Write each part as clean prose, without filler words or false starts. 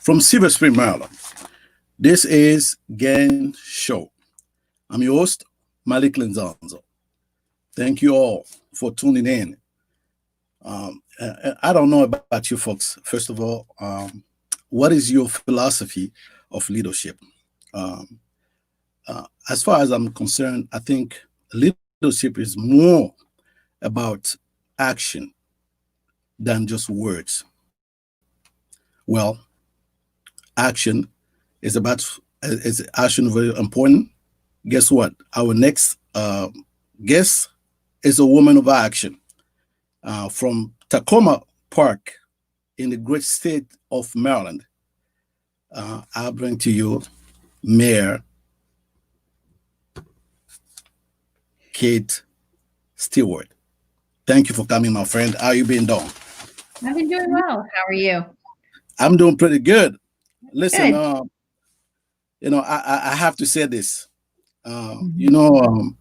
from Silver Spring, Maryland. This is GAN Show. I'm your host, Malik Lenzanzo. Thank you all for tuning in. I don't know about you folks. First of all, what is your philosophy of leadership? Um, as far as I'm concerned, I think leadership is more about action than just words. Well, action is action very important. Guess what? Our next guest is a woman of action from Takoma Park in the great state of Maryland. I'll bring to you Mayor Kate Stewart. Thank you for coming, my friend. How you been doing? I've been doing well. How are you? I'm doing pretty good. Listen, Good. I have to say this. Mhm. You know,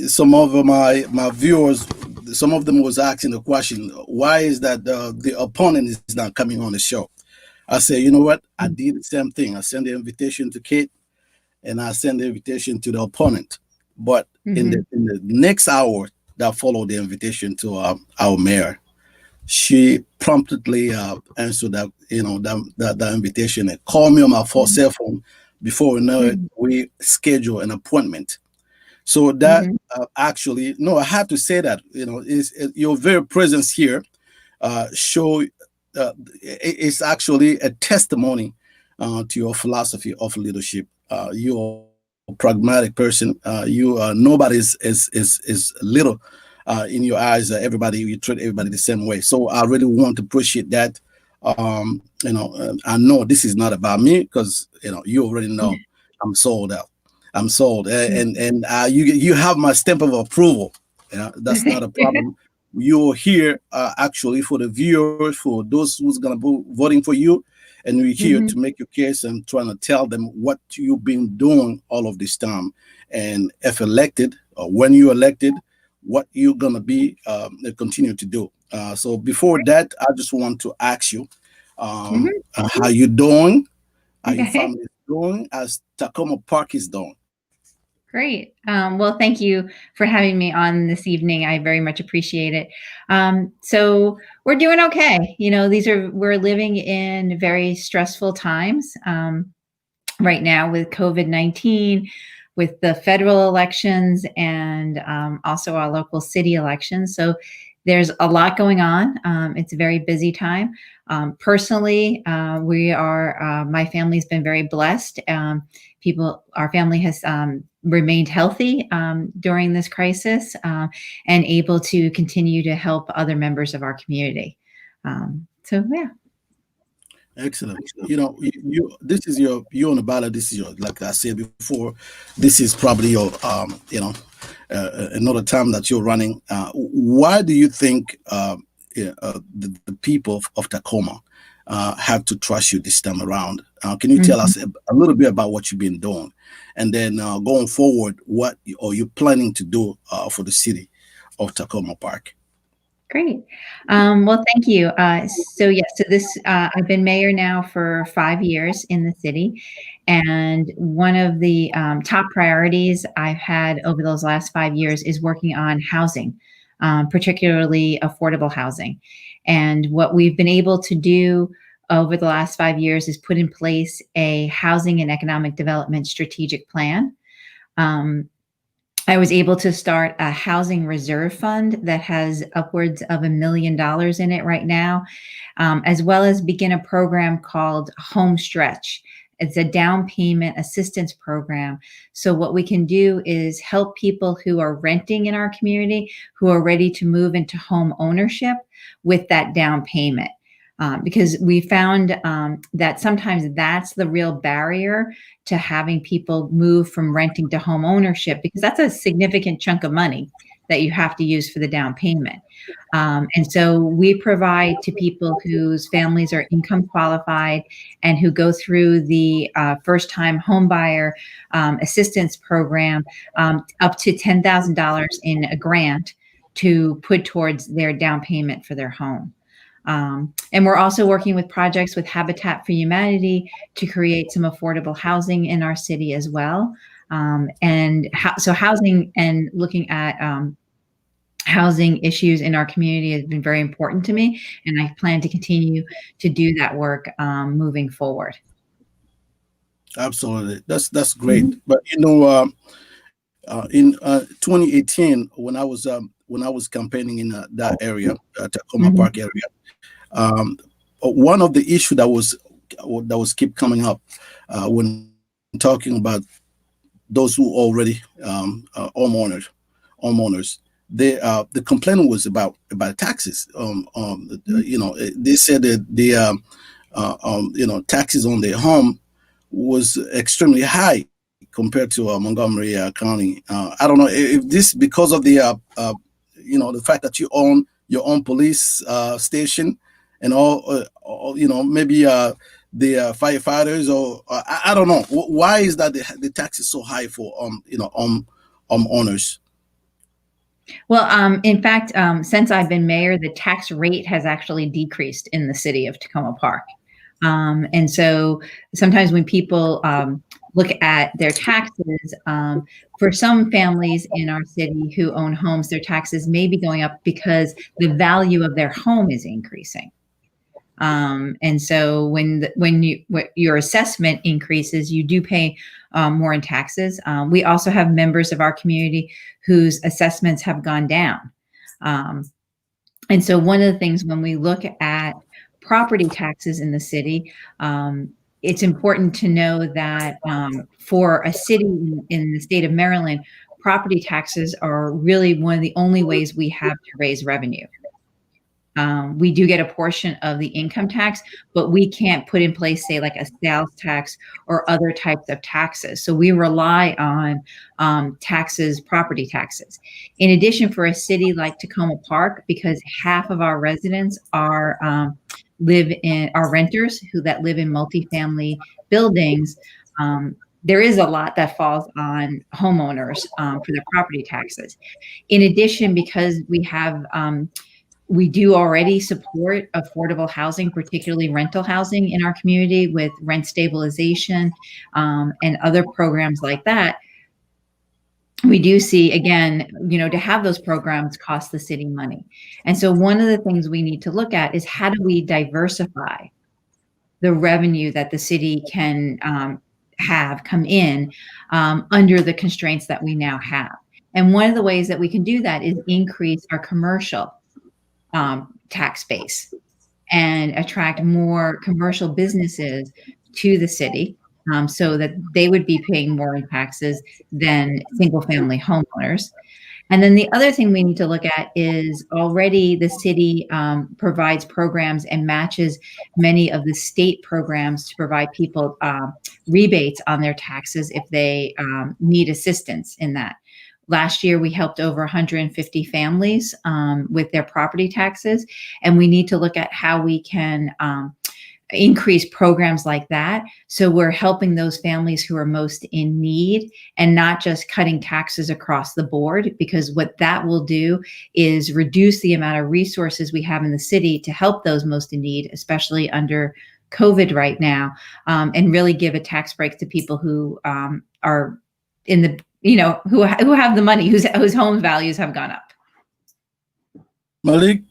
some of my viewers, some of them was asking the question, why is that the opponent is not coming on the show? I say, you know what? I did the same thing. I sent the invitation to Kate, and I sent the invitation to the opponent. But Mhm. in the next hour that followed the invitation to our mayor, she promptly answered that invitation and called me on my Mhm. cell phone. Before we know it, Mhm. we schedule an appointment. So that Mhm. actually, no, I have to say that your very presence here show it's actually a testimony to your philosophy of leadership. You're a pragmatic person. You nobody is little in your eyes. Everybody, you treat everybody the same way. So I really want to appreciate that. I know this is not about me because you already know I'm sold out. I'm sold, and you have my stamp of approval. Yeah, that's not a problem. You're here actually for the viewers, for those who's gonna be voting for you, and we're here to Mhm. make your case and trying to tell them what you've been doing all of this time, and if elected or when you're elected, what you're gonna be continue to do. So before that, I just want to ask you, Mhm. how you doing? How your Okay. family is doing? As Takoma Park is doing? Great. Well, thank you for having me on this evening. I very much appreciate it. So we're doing okay. We're living in very stressful times right now with COVID-19, with the federal elections, and also our local city elections. So there's a lot going on. It's a very busy time. Personally, my family's been very blessed. Our family has remained healthy during this crisis and able to continue to help other members of our community. So, yeah. Excellent. This is you on the ballot. This is your, like I said before, this is probably your, another time that you're running. Why do you think the people of Tacoma have to trust you this time around? Can you tell us a little bit about what you've been doing, and then going forward, what are you planning to do for the city of Tacoma Park? Great. Well, thank you. I've been mayor now for 5 years in the city. And one of the top priorities I've had over those last 5 years is working on housing, particularly affordable housing. And what we've been able to do over the last 5 years is put in place a housing and economic development strategic plan. Um, I was able to start a housing reserve fund that has upwards of $1 million in it right now, as well as begin a program called Home Stretch. It's a down payment assistance program. So what we can do is help people who are renting in our community, who are ready to move into home ownership with that down payment. Because we found that sometimes that's the real barrier to having people move from renting to home ownership, because that's a significant chunk of money that you have to use for the down payment. And so we provide to people whose families are income qualified and who go through the first time home buyer assistance program up to $10,000 in a grant to put towards their down payment for their home. And we're also working with projects with Habitat for Humanity to create some affordable housing in our city as well. So housing and looking at housing issues in our community has been very important to me, and I plan to continue to do that work moving forward. Absolutely, that's great. But in 2018, when I was campaigning in that area, Takoma Park area, one of the issue that was keep coming up when talking about those who already homeowners, the complaint was about taxes. They said that the taxes on their home was extremely high compared to Montgomery County. I don't know if this because of the fact that you own your own police station and all maybe the firefighters or I don't know why is that the tax is so high for owners. Well, in fact, since I've been mayor, the tax rate has actually decreased in the city of Takoma Park. And so sometimes when people look at their taxes, for some families in our city who own homes, their taxes may be going up because the value of their home is increasing. And so when your assessment increases, you do pay more in taxes. We also have members of our community whose assessments have gone down. And so one of the things when we look at property taxes in the city, it's important to know that for a city in the state of Maryland, property taxes are really one of the only ways we have to raise revenue. We do get a portion of the income tax, but we can't put in place, say, like a sales tax or other types of taxes. So we rely on taxes, property taxes. In addition, for a city like Takoma Park, because half of our residents are renters that live in multifamily buildings, there is a lot that falls on homeowners for their property taxes. In addition, because we do already support affordable housing, particularly rental housing in our community with rent stabilization and other programs like that. We do see, again, to have those programs cost the city money. And so one of the things we need to look at is how do we diversify the revenue that the city can have come in under the constraints that we now have. And one of the ways that we can do that is increase our commercial tax base and attract more commercial businesses to the city so that they would be paying more in taxes than single family homeowners. And then the other thing we need to look at is already the city provides programs and matches many of the state programs to provide people rebates on their taxes if they need assistance in that. Last year, we helped over 150 families with their property taxes, and we need to look at how we can increase programs like that. So we're helping those families who are most in need and not just cutting taxes across the board, because what that will do is reduce the amount of resources we have in the city to help those most in need, especially under COVID right now, and really give a tax break to people who are in the who have the money, whose home values have gone up. Malik?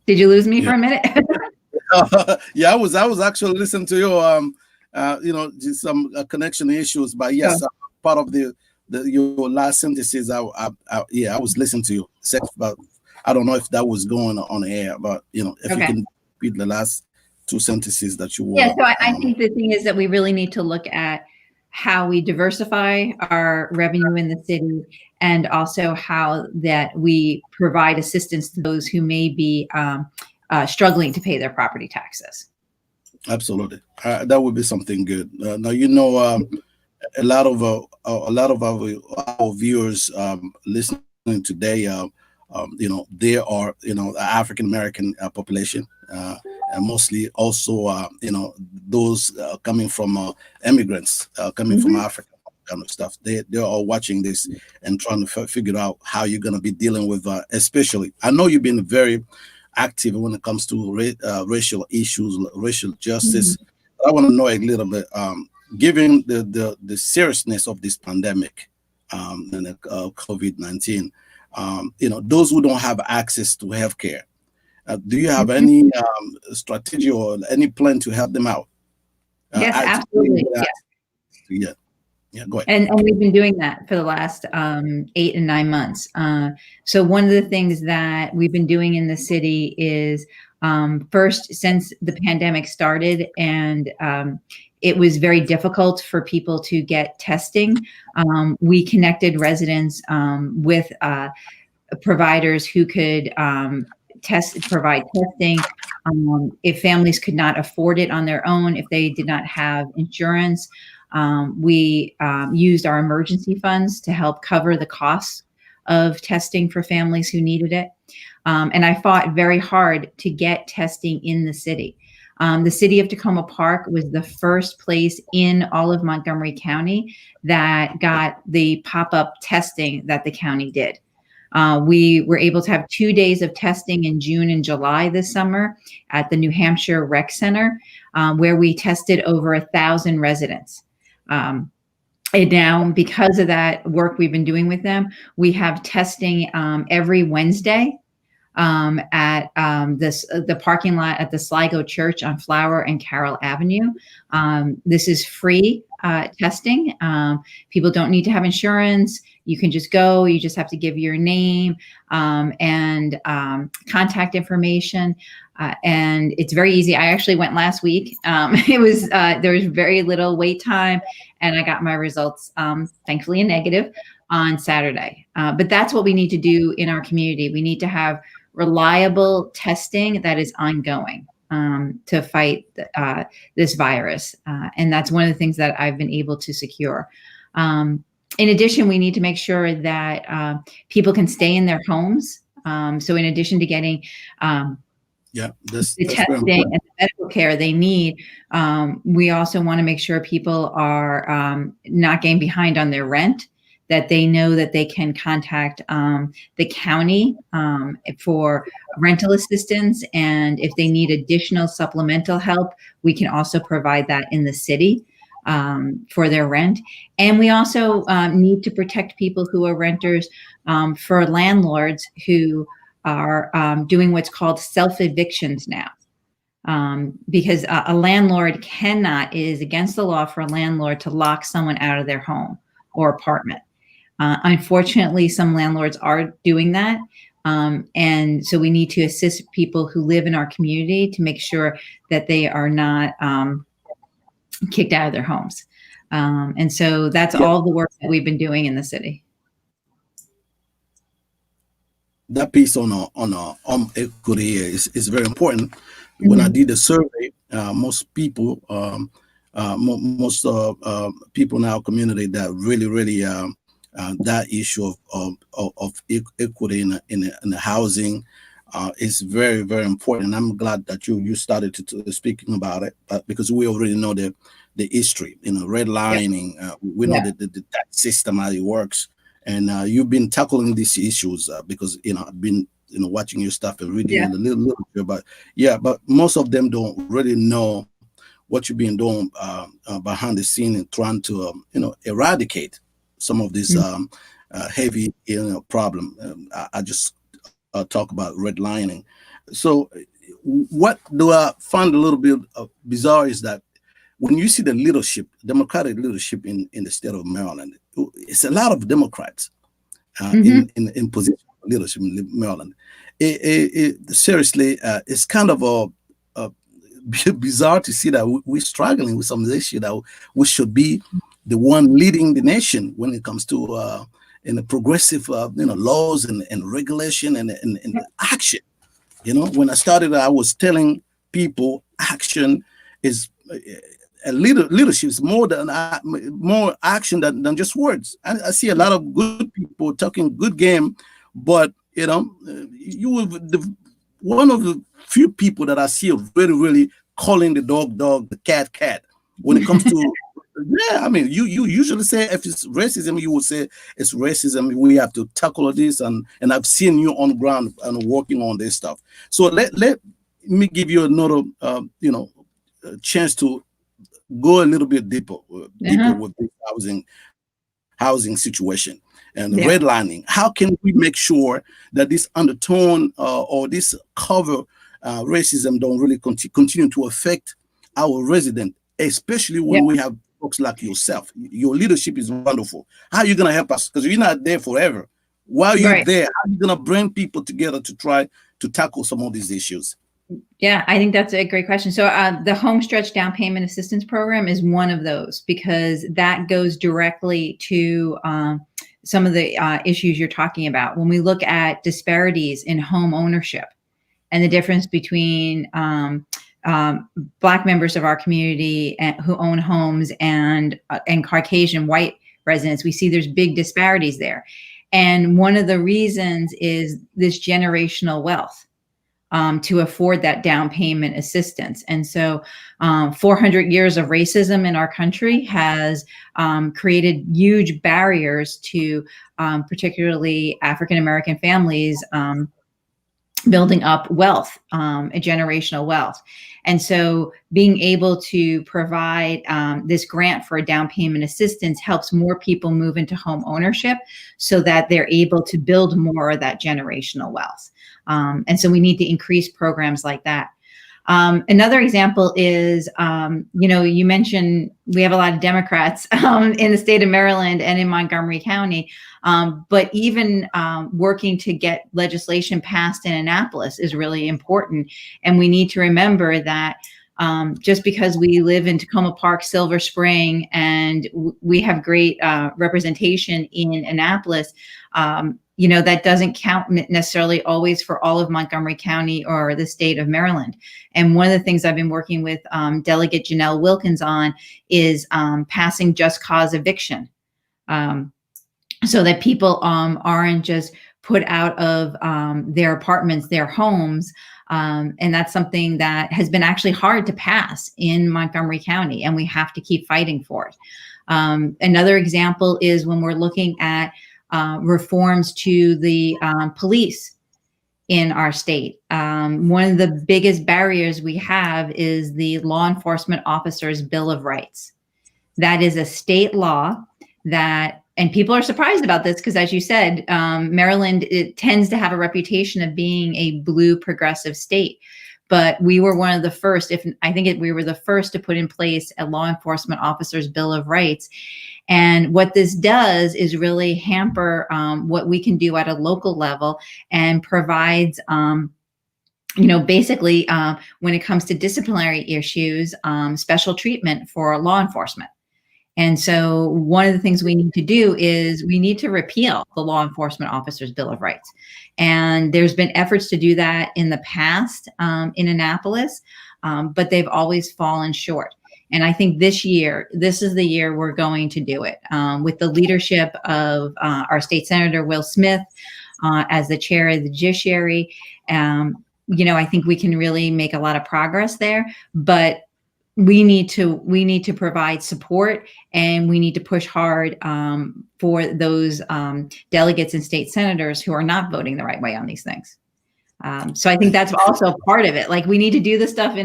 Did you lose me for a minute? Yeah, I was actually listening to you. Just some connection issues, but yes, part of your last sentences. I was listening to you. But I don't know if that was going on air, but if you can repeat the last two sentences that you were. Yeah, so I think the thing is that we really need to look at how we diversify our revenue in the city, and also how that we provide assistance to those who may be struggling to pay their property taxes. Absolutely, that would be something good. Now a lot of our viewers listening today, they are African American population. And mostly also, those coming from immigrants coming from Africa. kind of stuff. They're all watching this and trying to figure out how you're going to be dealing with, especially. I know you've been very active when it comes to racial issues, racial Mhm. justice. I want to know a little bit, given the seriousness of this pandemic and COVID-19. Those who don't have access to healthcare. Do you have Mhm. any strategy or any plan to help them out? Yes, I totally absolutely. get yeah, yeah. Go ahead. And we've been doing that for the last 8 and 9 months. So one of the things that we've been doing in the city is, first, since the pandemic started and it was very difficult for people to get testing, we connected residents with providers who could provide testing. If families could not afford it on their own, if they did not have insurance, we used our emergency funds to help cover the costs of testing for families who needed it. And I fought very hard to get testing in the city. The city of Takoma Park was the first place in all of Montgomery County that got the pop-up testing that the county did. We were able to have 2 days of testing in June and July this summer at the New Hampshire Rec Center, where we tested over 1,000 residents. And now, because of that work we've been doing with them, we have testing every Wednesday at the parking lot at the Sligo Church on Flower and Carroll Avenue. This is free testing. People don't need to have insurance. You can just go. You just have to give your name and contact information. And it's very easy. I actually went last week. There was very little wait time, and I got my results, thankfully a negative, on Saturday. But that's what we need to do in our community. We need to have reliable testing that is ongoing to fight this virus. And that's one of the things that I've been able to secure. In addition, we need to make sure that people can stay in their homes. So in addition to getting That's the very testing important. and the medical care they need, we also want to make sure people are not getting behind on their rent, that they know that they can contact the county for rental assistance. And if they need additional supplemental help, we can also provide that in the city for their rent. And we also need to protect people who are renters for landlords who are doing what's called self-evictions now. Because a landlord it is against the law for a landlord to lock someone out of their home or apartment. Unfortunately, some landlords are doing that. And so we need to assist people who live in our community to make sure that they are not kicked out of their homes. And so that's Yeah, all the work that we've been doing in the city. that piece on equity is very important. When I Mhm. did the survey, most people, most people in our community that really that issue of equity in the housing is very important. And I'm glad that you started to speaking about it, because we already know the history, Yeah. redlining. We know Yeah. the tax system, how it works, and you've been tackling these issues because I've been watching your stuff and reading Yeah. a little bit, but but most of them don't really know what you've been doing behind the scene and trying to eradicate some of this Mm. heavy problem. I just talk about redlining. So what do I find a little bit bizarre is that when you see the leadership, Democratic leadership in the state of Maryland, it's a lot of Democrats Mhm. in position of leadership in Maryland. Seriously, it's kind of a bizarre to see that we're struggling with some of this issue that we should be the one leading the nation when it comes to in the progressive laws and regulation and action. When I started, I was telling people action is leadership is more action than just words. I see a lot of good people talking good game, but you were one of the few people that I see really calling the dog, the cat. When it comes to Yeah, I mean, you usually say if it's racism, you would say it's racism. We have to tackle this, and I've seen you on the ground and working on this stuff. So let me give you another, chance to go a little bit deeper Uh-huh. with this housing situation and Yeah. redlining. How can we make sure that this undertone or this cover racism don't really continue to affect our resident, especially Yeah. when we have folks like yourself. Your leadership is wonderful. How are you going to help us? Because you're not there forever. While you're Right. there, how are you going to bring people together to try to tackle some of these issues? Yeah, I think that's a great question. So the home stretch down payment assistance program is one of those because that goes directly to some of the issues you're talking about. When we look at disparities in home ownership and the difference between Black members of our community who own homes and Caucasian white residents, we see there's big disparities there. And one of the reasons is this generational wealth. To afford that down payment assistance. And so 400 years of racism in our country has created huge barriers to particularly African-American families building up wealth, a generational wealth. And so being able to provide this grant for a down payment assistance helps more people move into home ownership so that they're able to build more of that generational wealth. And so we need to increase programs like that. Another example is, you mentioned we have a lot of Democrats in the state of Maryland and in Montgomery County, but even working to get legislation passed in Annapolis is really important. And we need to remember that just because we live in Takoma Park, Silver Spring, and we have great representation in Annapolis, that doesn't count necessarily always for all of Montgomery County or the state of Maryland. And one of the things I've been working with Delegate Janelle Wilkins on is passing just cause eviction, so that people aren't just put out of their apartments, their homes. And that's something that has been actually hard to pass in Montgomery County, and we have to keep fighting for it. Another example is when we're looking at reforms to the police in our state. One of the biggest barriers we have is the Law Enforcement Officers Bill of Rights. That is a state law that, and people are surprised about this because, as you said, Maryland, it tends to have a reputation of being a blue progressive state. But we were one of the first, we were the first to put in place a Law Enforcement Officers Bill of Rights. And what this does is really hamper what we can do at a local level, and provides, basically when it comes to disciplinary issues, special treatment for law enforcement. And so one of the things we need to do is we need to repeal the Law Enforcement Officers Bill of Rights. And there's been efforts to do that in the past in Annapolis, but they've always fallen short. And I think this is the year we're going to do it with the leadership of our state senator, Will Smith, as the chair of the judiciary. I think we can really make a lot of progress there, but we need to provide support, and we need to push hard for those delegates and state senators who are not voting the right way on these things. So I think that's also part of it. Like, we need to do this stuff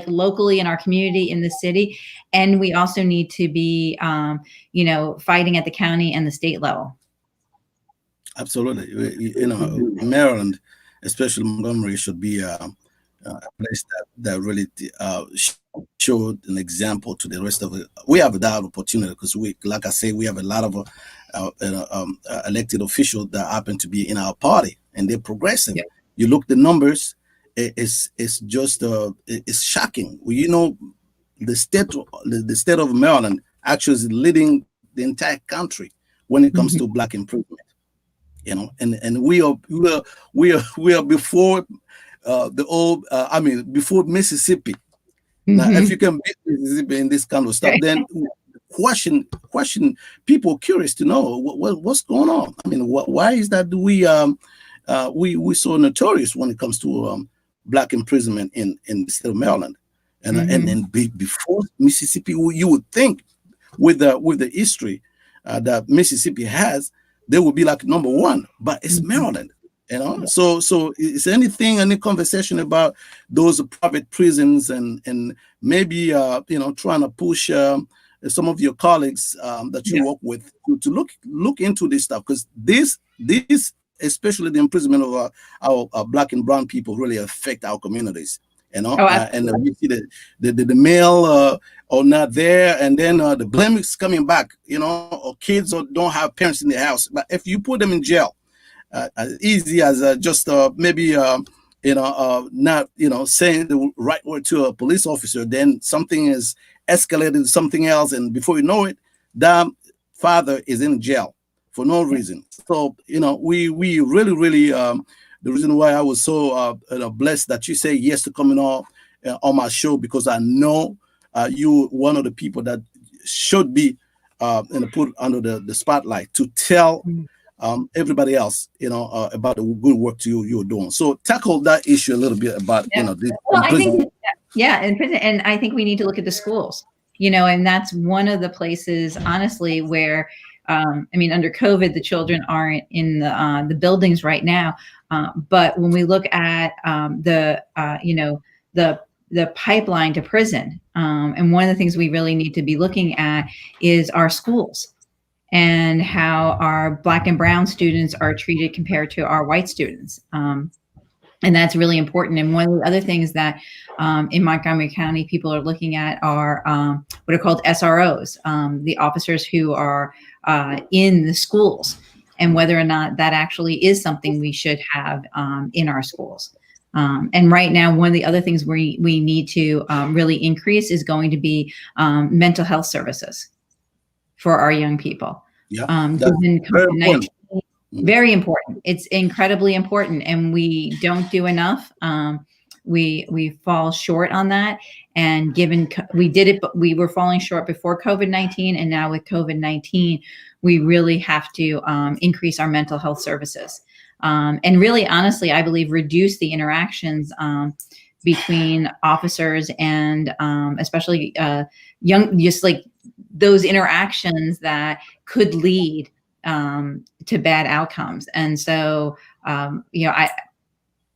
locally in our community, in the city, and we also need to be, fighting at the county and the state level. Absolutely. Maryland, especially Montgomery, should be a place that really showed an example to the rest of it. We have that opportunity because like I say, we have a lot of elected officials that happen to be in our party, and they're progressive. Yeah. You look the numbers, it's just it's shocking. The state of Maryland actually is leading the entire country when it comes to Black improvement. And we are before the old. Before Mississippi. Now, if you can beat Mississippi in this kind of stuff, then question people curious to know what's going on. Why is that? We so notorious when it comes to Black imprisonment in the state of Maryland, and then before Mississippi, you would think with the history that Mississippi has, they will be like number one. But it's Mhm. Maryland, you know. Yeah. So is anything, any conversation about those private prisons, and maybe trying to push some of your colleagues that you Yeah. work with to look into this stuff, because this especially the imprisonment of our black and brown people really affect our communities, you know. Oh, And absolutely. we see the male are not there, and then the blame is coming back, you know, or kids or don't have parents in the house. But if you put them in jail, as easy as just maybe not saying the right word to a police officer, then something is escalated to something else, and before you know it, that father is in jail for no Yeah. reason. So we really the reason why I was so blessed that you say yes to coming on my show, because I know you one of the people that should be put under the spotlight to tell Mhm. everybody else, about the good work you're doing. So tackle that issue a little bit about, Yeah. this Well, I think, imprisonment. yeah, and prison, and I think we need to look at the schools, and that's one of the places, honestly, where, I mean, under COVID, the children aren't in the buildings right now, but when we look at the the pipeline to prison, and one of the things we really need to be looking at is our schools and how our Black and brown students are treated compared to our white students. And that's really important. And one of the other things that in Montgomery County people are looking at are what are called SROs, the officers who are in the schools, and whether or not that actually is something we should have in our schools. And right now, one of the other things we need to really increase is going to be mental health services for our young people. Yeah, that's Given very COVID-19, important. Mhm. very important. It's incredibly important, and we don't do enough. We fall short on that. And we did it, but we were falling short before COVID-19, and now with COVID-19, we really have to increase our mental health services. And really, honestly, I believe reduce the interactions between officers and especially young, just like those interactions that could lead to bad outcomes. And so,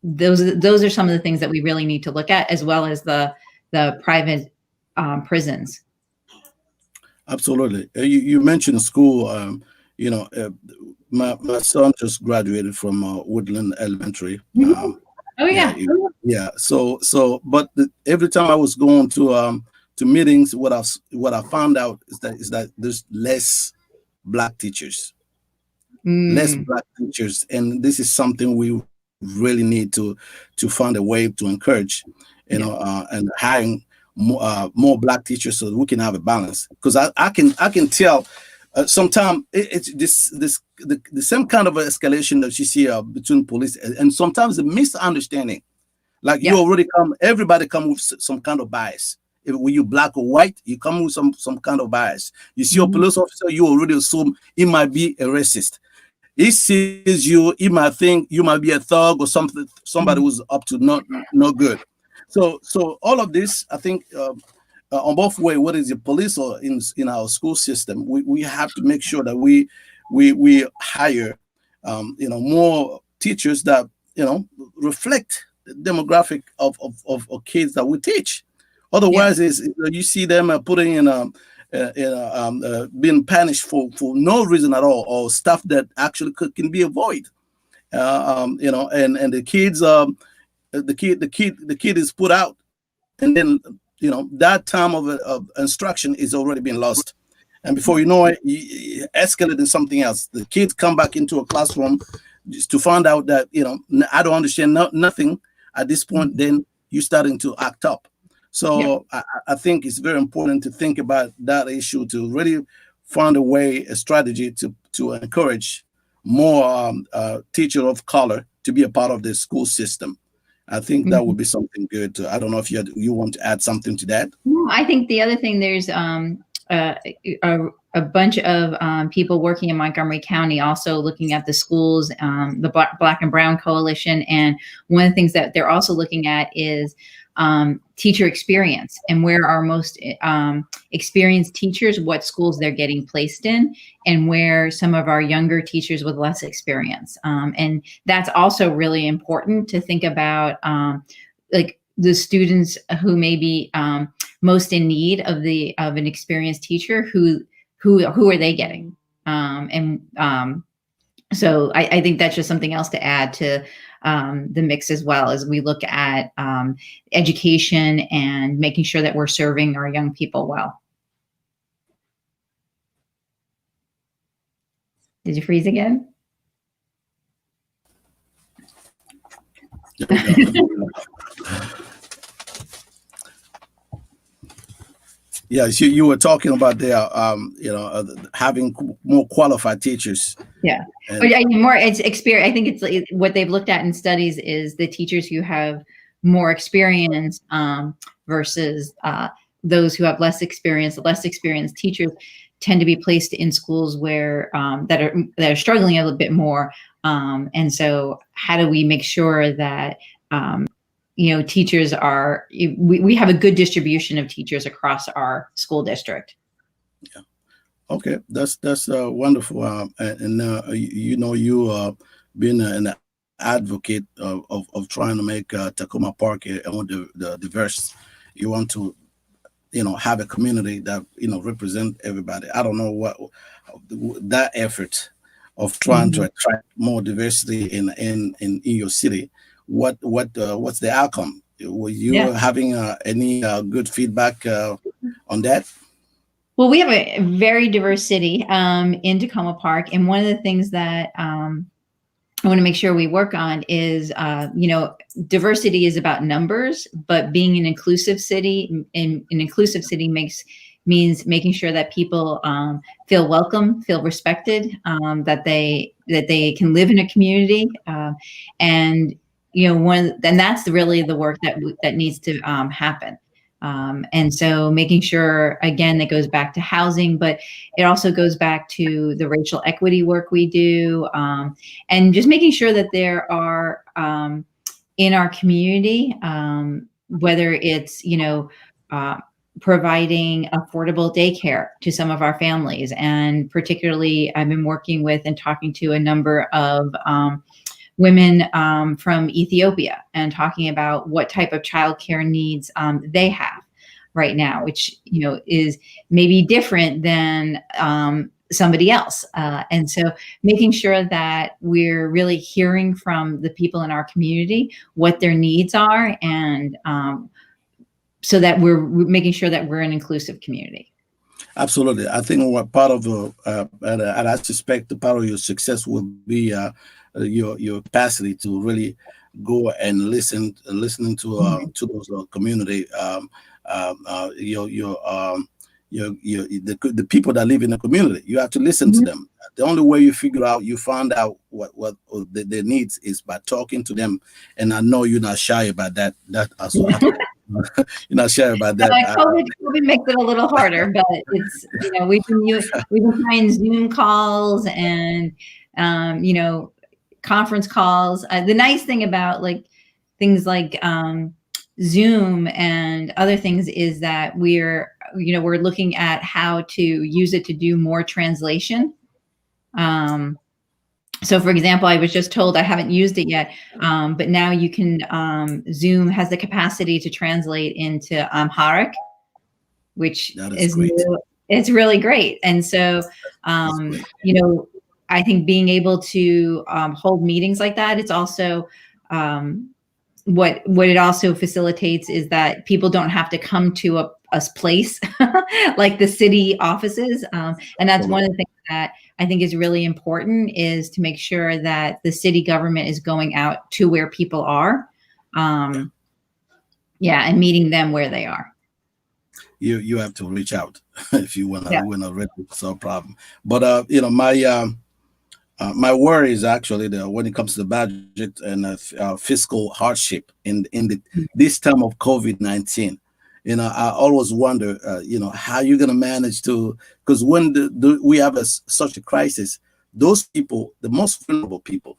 those are some of the things that we really need to look at, as well as the private prisons. Absolutely. You mentioned school. You know, uh, my son just graduated from Woodland Elementary. Mhm. Oh Yeah, yeah. yeah. But every time I was going to meetings, what I found out is that there's less Mm, black teachers, and this is something we really need to find a way to encourage, yeah. and hiring more black teachers so that we can have a balance. Because I can tell sometimes it's the same kind of escalation that you see between police, and sometimes the misunderstanding. Like Yeah. everybody come with some kind of bias. If when you black or white, you come with some kind of bias. You see a Mhm. police officer, you already assume he might be a racist. He sees you, he might think you might be a thug or somebody Mhm. who's up to no good. So all of this, I think, on both way, whether it's the police or in our school system, we have to make sure that we hire more teachers that reflect the demographic of kids that we teach. Yeah. Otherwise, you see them putting in being punished for no reason at all, or stuff that actually can be avoided. And the kid is put out, and then that time of instruction is already been lost, and before you know it, you escalate in something else. The kids come back into a classroom just to find out that I don't understand nothing at this point. Mhm. Then you starting to act up. Yeah. So I think it's very important to think about that issue, to really find a strategy to encourage more teacher of color to be a part of the school system. I think that Mhm. would be something good. I don't know if you want to add something to that. No, I think the other thing, there's uh, a, a bunch of people working in Montgomery County also looking at the schools, the Black and Brown Coalition. And one of the things that they're also looking at is teacher experience and where our most experienced teachers, what schools they're getting placed in, and where some of our younger teachers with less experience. And that's also really important to think about, like the students who may be most in need of an experienced teacher. Who are they getting? So I think that's just something else to add to the mix, as well as we look at education and making sure that we're serving our young people well. Did you freeze again? Yes, you were talking about their, having more qualified teachers. Yeah, but I mean, more it's experience. I think it's like, what they've looked at in studies is the teachers who have more experience versus those who have less experience. The less experienced teachers tend to be placed in schools where that are struggling a little bit more. And so, how do we make sure that teachers are, we have a good distribution of teachers across our school district? Yeah. Okay, that's wonderful. You being an advocate of trying to make Takoma Park the diverse. You want to, have a community that represent everybody. I don't know what that effort of trying to attract more diversity in your city. What's the outcome? Were you having any good feedback on that? Well, we have a very diverse city in Takoma Park, and one of the things that I want to make sure we work on is, diversity is about numbers, but being an inclusive city, and an inclusive city means making sure that people feel welcome, feel respected, that they can live in a community, and that's really the work that needs to happen. And so making sure, again, that goes back to housing, but it also goes back to the racial equity work we do, and just making sure that there are in our community, whether it's, providing affordable daycare to some of our families. And particularly, I've been working with and talking to a number of women from Ethiopia and talking about what type of childcare needs they have right now, which is maybe different than somebody else. And so making sure that we're really hearing from the people in our community what their needs are, and so that we're making sure that we're an inclusive community. Absolutely. I think what part of and I suspect the part of your success will be your capacity to really go and listening to those community, the people that live in the community. You have to listen to them. The only way you find out what their needs is by talking to them. And I know you're not shy about that. That as well. You're not sure about that. COVID makes it a little harder, but it's we've been trying Zoom calls and conference calls. The nice thing about things like Zoom and other things is that we're looking at how to use it to do more translation. So for example, I was just told, I haven't used it yet, but now you can, Zoom has the capacity to translate into Amharic, which is great. It's really great. And so, I think being able to hold meetings like that, it's also, what it also facilitates is that people don't have to come to a place like the city offices. And that's one of the things that I think is really important, is to make sure that the city government is going out to where people are. And meeting them where they are. You have to reach out if you want to really solve a problem. But my worry is actually that when it comes to the budget and fiscal hardship in this time of COVID-19, I always wonder, how you're going to manage to, because when we have such a crisis, those people, the most vulnerable people,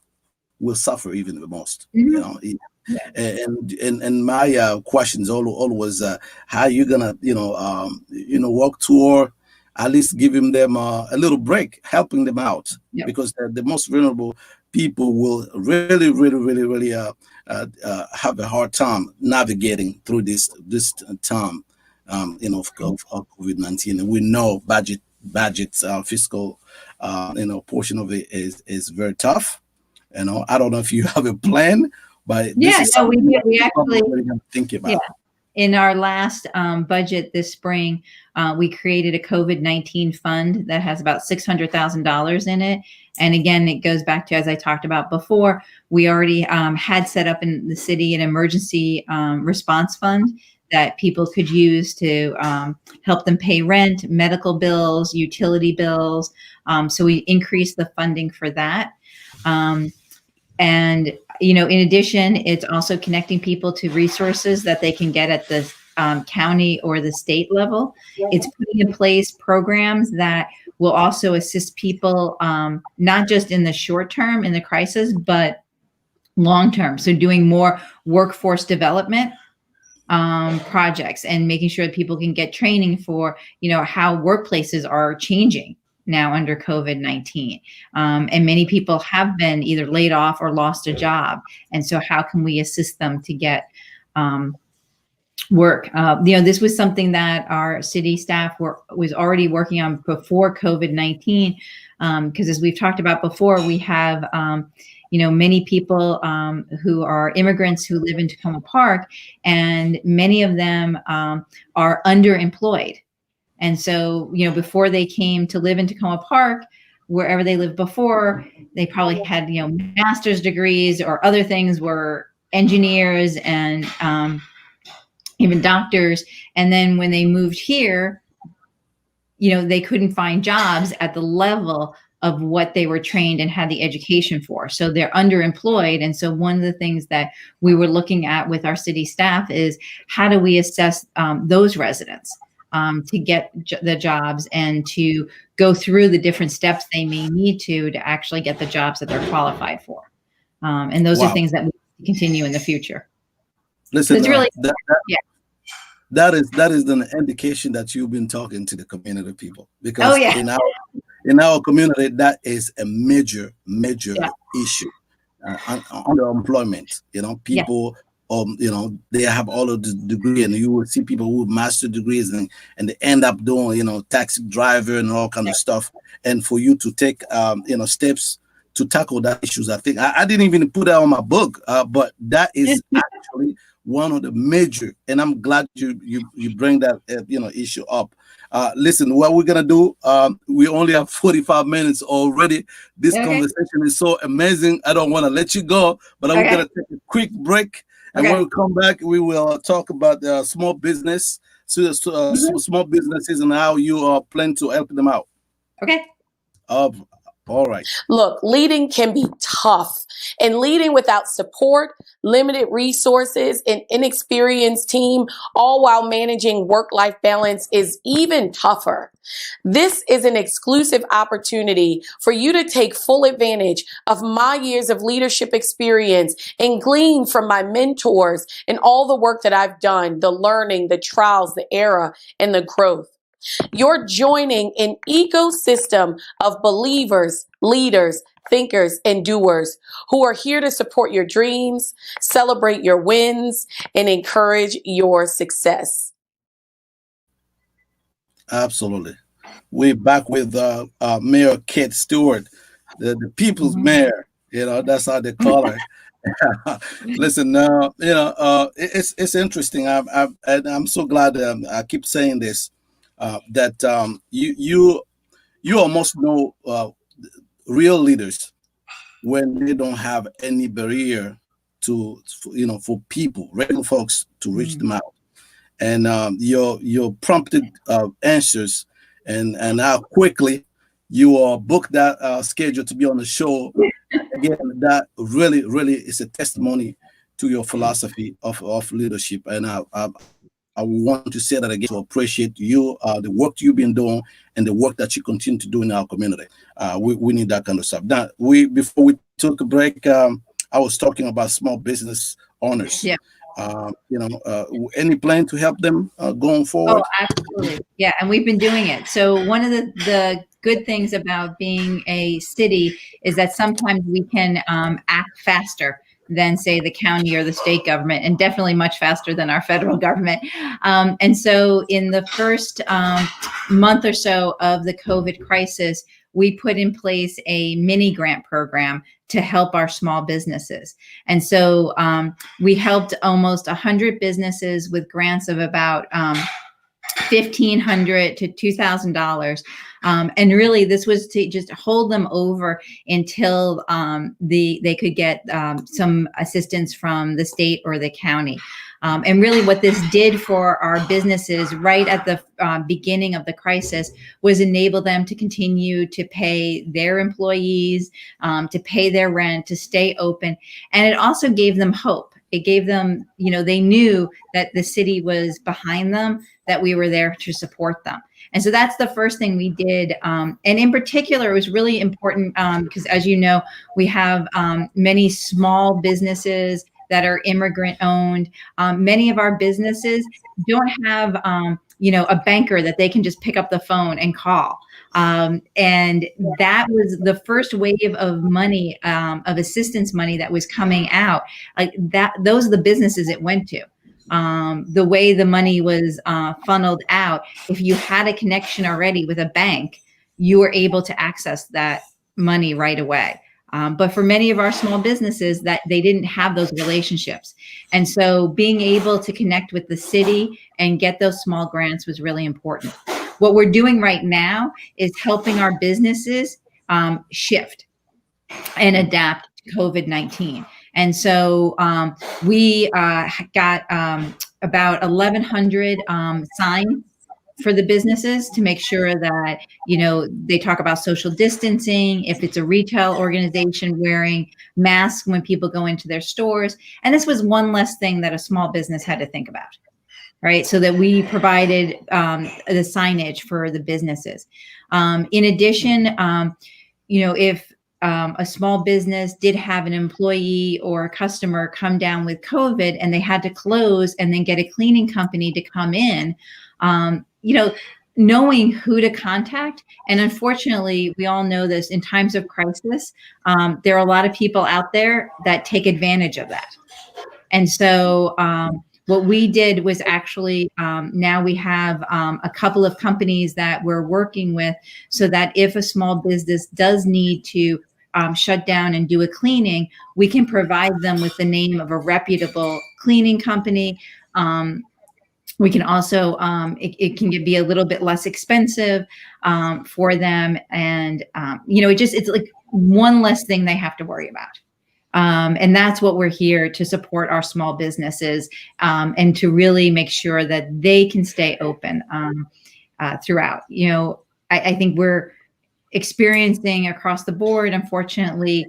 will suffer even the most. Yeah. And my questions always how you gonna walk tour, at least giving them a little break, helping them out, Yep. because the most vulnerable people will really have a hard time navigating through this time, of COVID-19. And we know budgets, fiscal, portion of it is very tough. I don't know if you have a plan, but this Yeah, is no, we something do. that We you probably actually, already have to think yeah. about. In our last budget this spring, we created a COVID-19 fund that has about $600,000 in it. And again, it goes back to, as I talked about before, we already had set up in the city an emergency response fund that people could use to help them pay rent, medical bills, utility bills. So we increased the funding for that. And, in addition, it's also connecting people to resources that they can get at the county or the state level. It's putting in place programs that will also assist people, not just in the short term in the crisis, but long term. So doing more workforce development projects and making sure that people can get training for, how workplaces are changing now under COVID-19. And many people have been either laid off or lost a job. And so how can we assist them to get work? This was something that our city staff was already working on before COVID-19. Because as we've talked about before, we have many people who are immigrants who live in Takoma Park, and many of them are underemployed. And so, before they came to live in Takoma Park, wherever they lived before, they probably had, master's degrees or other things, were engineers and even doctors. And then when they moved here, they couldn't find jobs at the level of what they were trained and had the education for. So they're underemployed. And so one of the things that we were looking at with our city staff is how do we assess those residents to get the jobs and to go through the different steps they may need to actually get the jobs that they're qualified for. And those are things that we continue in the future. Listen, it's really, yeah. That is an indication that you've been talking to the community people, because in our community, that is a major issue. Underemployment, people, they have all of the degree, and you will see people who have master degrees and they end up doing, taxi driver and all kind of stuff. And for you to take, steps to tackle that issues, I think I didn't even put that on my book, but that is actually one of the major, and I'm glad you bring that issue up. Listen, what we're gonna do, we only have 45 minutes already. This conversation is so amazing. I don't want to let you go, but I'm gonna take a quick break, and when we come back, we will talk about small business, small businesses, and how you plan to help them out. Okay. All right. Look, leading can be tough, and leading without support, limited resources, and inexperienced team, all while managing work-life balance, is even tougher. This is an exclusive opportunity for you to take full advantage of my years of leadership experience and glean from my mentors and all the work that I've done, the learning, the trials, the error, and the growth. You're joining an ecosystem of believers, leaders, thinkers, and doers who are here to support your dreams, celebrate your wins, and encourage your success. Absolutely. We're back with Mayor Kate Stewart, the people's mayor. That's how they call her. Listen, it's interesting. I'm so glad I keep saying this. That you almost know real leaders when they don't have any barrier for people, regular folks, to reach them out, and your prompted answers and how quickly you book that schedule to be on the show. Again, that really is a testimony to your philosophy of leadership, and I want to say that again, to appreciate you, the work you've been doing, and the work that you continue to do in our community. We need that kind of stuff. Now, before we took a break, I was talking about small business owners. Yeah. Any plan to help them going Oh, forward? absolutely. Yeah. And we've been doing it. So one of the good things about being a city is that sometimes we can act faster than, say, the county or the state government, and definitely much faster than our federal government. And so in the first month or so of the COVID crisis, we put in place a mini grant program to help our small businesses. And so we helped almost 100 businesses with grants of about $1,500 to $2,000. And really, this was to just hold them over until they could get some assistance from the state or the county. And really what this did for our businesses right at the beginning of the crisis was enable them to continue to pay their employees, to pay their rent, to stay open. And it also gave them hope. It gave them, they knew that the city was behind them, that we were there to support them. And so that's the first thing we did. And in particular, it was really important because, as you know, we have many small businesses that are immigrant owned. Many of our businesses don't have, a banker that they can just pick up the phone and call. And that was the first wave of money, of assistance money that was coming out. Like that, those are the businesses it went to. The way the money was funneled out, if you had a connection already with a bank, you were able to access that money right away. But for many of our small businesses, that they didn't have those relationships. And so being able to connect with the city and get those small grants was really important. What we're doing right now is helping our businesses shift and adapt to COVID-19. And so we got about 1,100 signs for the businesses to make sure that, they talk about social distancing, if it's a retail organization wearing masks when people go into their stores. And this was one less thing that a small business had to think about. Right. So that we provided the signage for the businesses. In addition, if a small business did have an employee or a customer come down with COVID and they had to close and then get a cleaning company to come in, knowing who to contact. And unfortunately, we all know this, in times of crisis, there are a lot of people out there that take advantage of that. And so what we did was actually, now we have a couple of companies that we're working with, so that if a small business does need to shut down and do a cleaning, we can provide them with the name of a reputable cleaning company. We can also, it can be a little bit less expensive for them. And, it's like one less thing they have to worry about. And that's what we're here to support our small businesses and to really make sure that they can stay open throughout. I think we're experiencing across the board, unfortunately,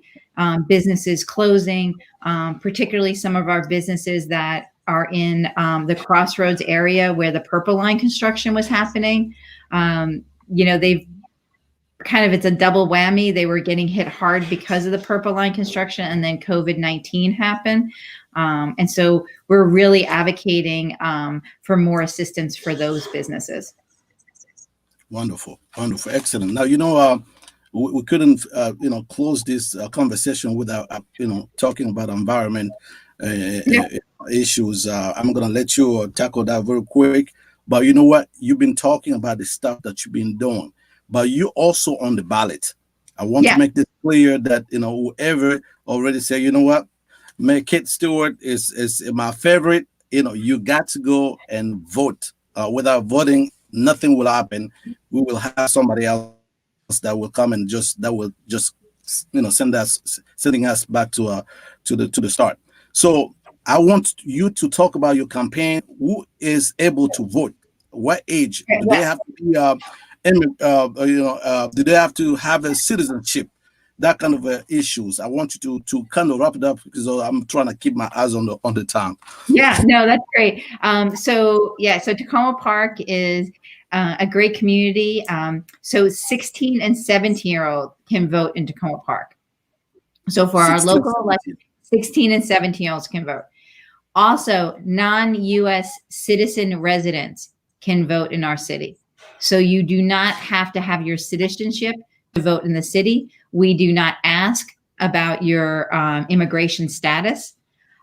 businesses closing, particularly some of our businesses that are in the Crossroads area where the Purple Line construction was happening. They've it's a double whammy. They were getting hit hard because of the Purple Line construction, and then COVID-19 happened. And so we're really advocating for more assistance for those businesses. Wonderful. Excellent. Now, we couldn't, close this conversation without, talking about environment issues. I'm going to let you tackle that very quick. But you know what? You've been talking about the stuff that you've been doing, but you also on the ballot. I want to make this clear that, whoever already say, Mayor Kate Stewart is my favorite, you got to go and vote. Without voting, nothing will happen. We will have somebody else that will come and sending us back to the start. So I want you to talk about your campaign. Who is able to vote? What age? Do they have to be do they have to have a citizenship? That kind of issues. I want you to kind of wrap it up because I'm trying to keep my eyes on the time. Yeah, no, that's great. So Takoma Park is a great community. So 16 and 17-year-old can vote in Takoma Park. So for our local election, 16 and 17-year-olds can vote. Also, non-US citizen residents can vote in our city. So you do not have to have your citizenship to vote in the city. We do not ask about your immigration status.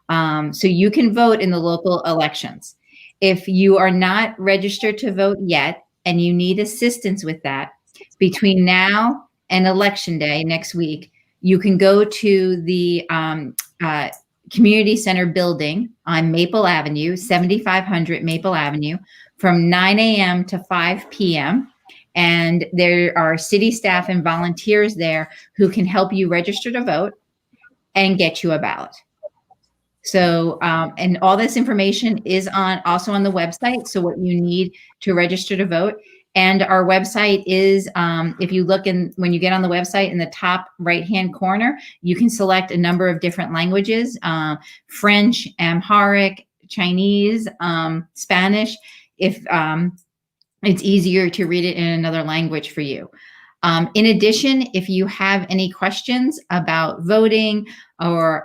So you can vote in the local elections. If you are not registered to vote yet and you need assistance with that, between now and election day next week, you can go to the community center building on Maple Avenue, 7500 Maple Avenue, from 9 a.m. to 5 p.m. And there are city staff and volunteers there who can help you register to vote and get you a ballot. So, and all this information is also on the website. So what you need to register to vote. And our website is, if you look when you get on the website in the top right-hand corner, you can select a number of different languages, French, Amharic, Chinese, Spanish, if it's easier to read it in another language for you. In addition, if you have any questions about voting or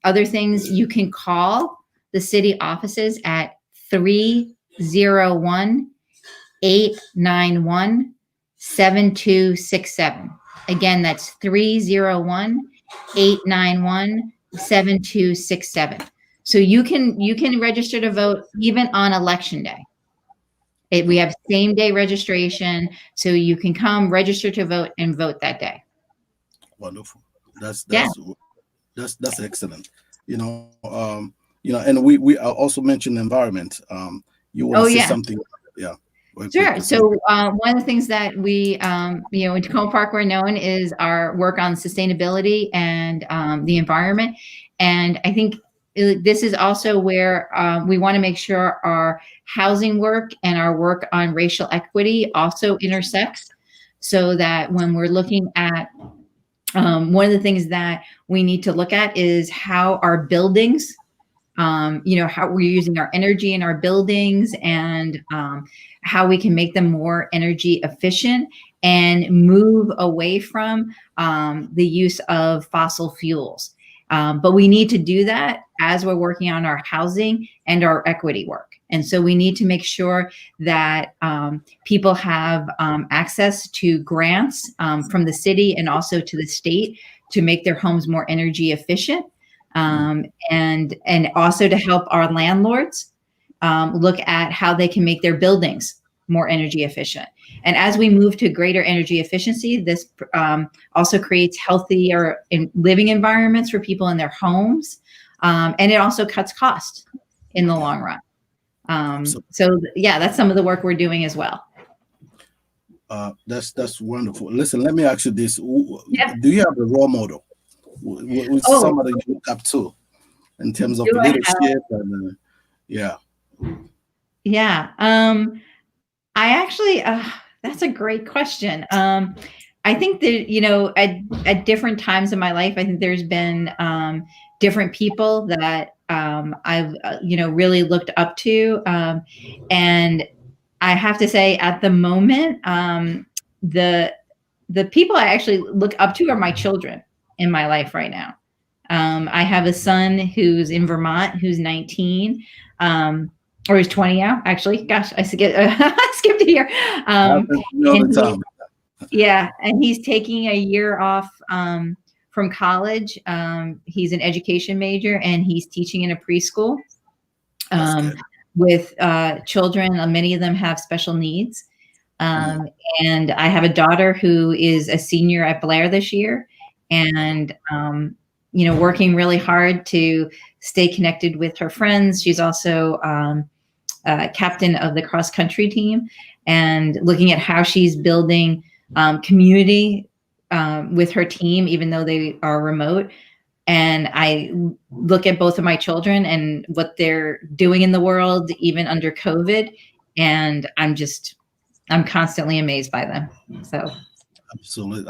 other things, you can call the city offices at 301-891-7267. Again, that's 301-891-7267. So you can register to vote even on election day. We have same day registration, so you can come register to vote and vote that day. Wonderful. That's excellent. And we also mentioned environment. You want to say something? Yeah. Sure. So one of the things that we, in Takoma Park, we're known is our work on sustainability and the environment. And I think this is also where we want to make sure our housing work and our work on racial equity also intersects, so that when we're looking at one of the things that we need to look at is how our buildings, how we're using our energy in our buildings, and how we can make them more energy efficient and move away from the use of fossil fuels. But we need to do that as we're working on our housing and our equity work. And so we need to make sure that people have access to grants from the city and also to the state to make their homes more energy efficient, and also to help our landlords look at how they can make their buildings more energy efficient. And as we move to greater energy efficiency, this also creates healthier living environments for people in their homes. And it also cuts costs in the long run. So that's some of the work we're doing as well. That's wonderful. Listen, let me ask you this. Do you have a role model? Who's somebody you look up to in terms of leadership? I actually, that's a great question. I think that, at different times in my life, I think there's been different people that I've, really looked up to. And I have to say, at the moment, the people I actually look up to are my children in my life right now. I have a son who's in Vermont, who's 19. Or he's 20 now, actually. Gosh, I skipped a year. And he's taking a year off from college. He's an education major, and he's teaching in a preschool with children. Many of them have special needs. And I have a daughter who is a senior at Blair this year, and working really hard to stay connected with her friends. She's also captain of the cross country team, and looking at how she's building community with her team, even though they are remote. And I look at both of my children and what they're doing in the world, even under COVID. And I'm constantly amazed by them. So. Absolutely.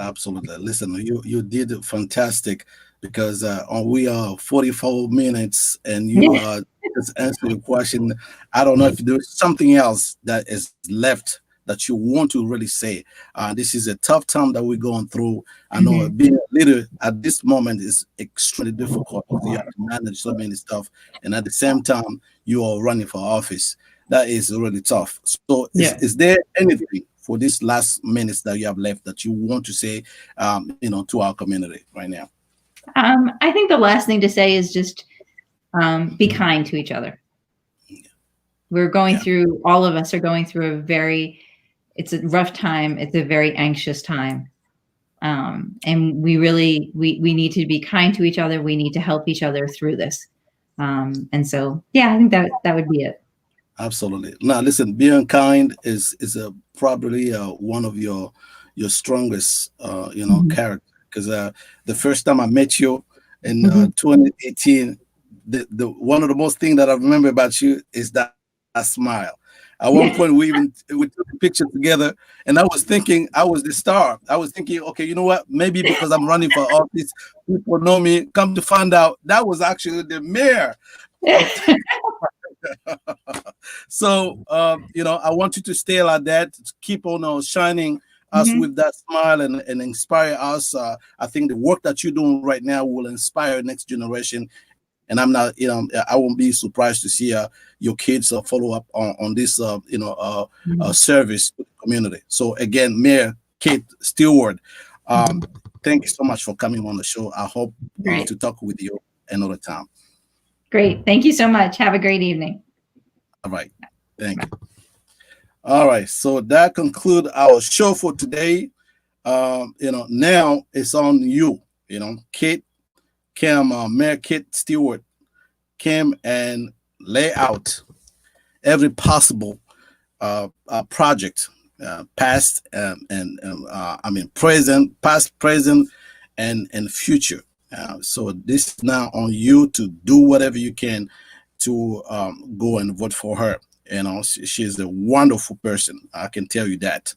Listen, you did fantastic, because we are 44 minutes and you just answered the question. I don't know if there's something else that is left that you want to really say? This is a tough time that we're going through. I know being a leader at this moment is extremely difficult. You have to manage so many stuff, and at the same time, you are running for office. That is really tough. So, is there anything for this last minutes that you have left that you want to say, to our community right now? I think the last thing to say is just be kind to each other. We're going through, all of us are going through it's a rough time. It's a very anxious time. And we need to be kind to each other. We need to help each other through this. And so, I think that would be it. Absolutely. Now, listen, being kind is probably one of your strongest, character. Because the first time I met you in 2018, the one of the most thing that I remember about you is that smile. At one point, we took a picture together, and I was thinking I was the star. I was thinking, okay, you know what? Maybe because I'm running for office, people know me. Come to find out, that was actually the mayor. So, I want you to stay like that. Keep on shining us with that smile and inspire us. I think the work that you're doing right now will inspire next generation. And I'm not, I won't be surprised to see your kids follow up on this, service to the community. So again, Mayor Kate Stewart, thank you so much for coming on the show. I hope to talk with you another time. Great. Thank you so much. Have a great evening. All right. Thank you. All right. So that concludes our show for today. Now it's on you. Kate Mayor Kate Stewart came and lay out every possible project, past present, past, present, and future. So this is now on you to do whatever you can to go and vote for her. She's a wonderful person. I can tell you that.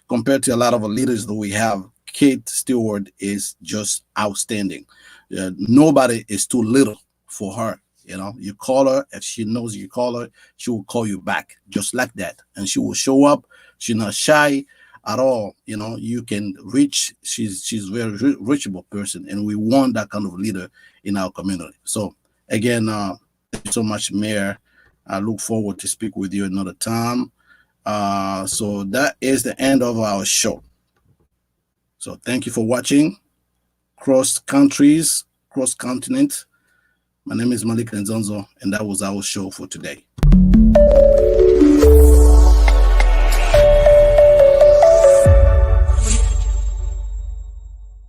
Compared to a lot of the leaders that we have, Kate Stewart is just outstanding. Nobody is too little for her. You call her, if she knows you call her, she will call you back just like that. And she will show up. She's not shy at all. You can reach, she's a very reachable person. And we want that kind of leader in our community. So again, thank you so much, Mayor. I look forward to speak with you another time. So that is the end of our show. So thank you for watching Cross Countries, Cross Continent. My name is Malik Nzonzo, and that was our show for today.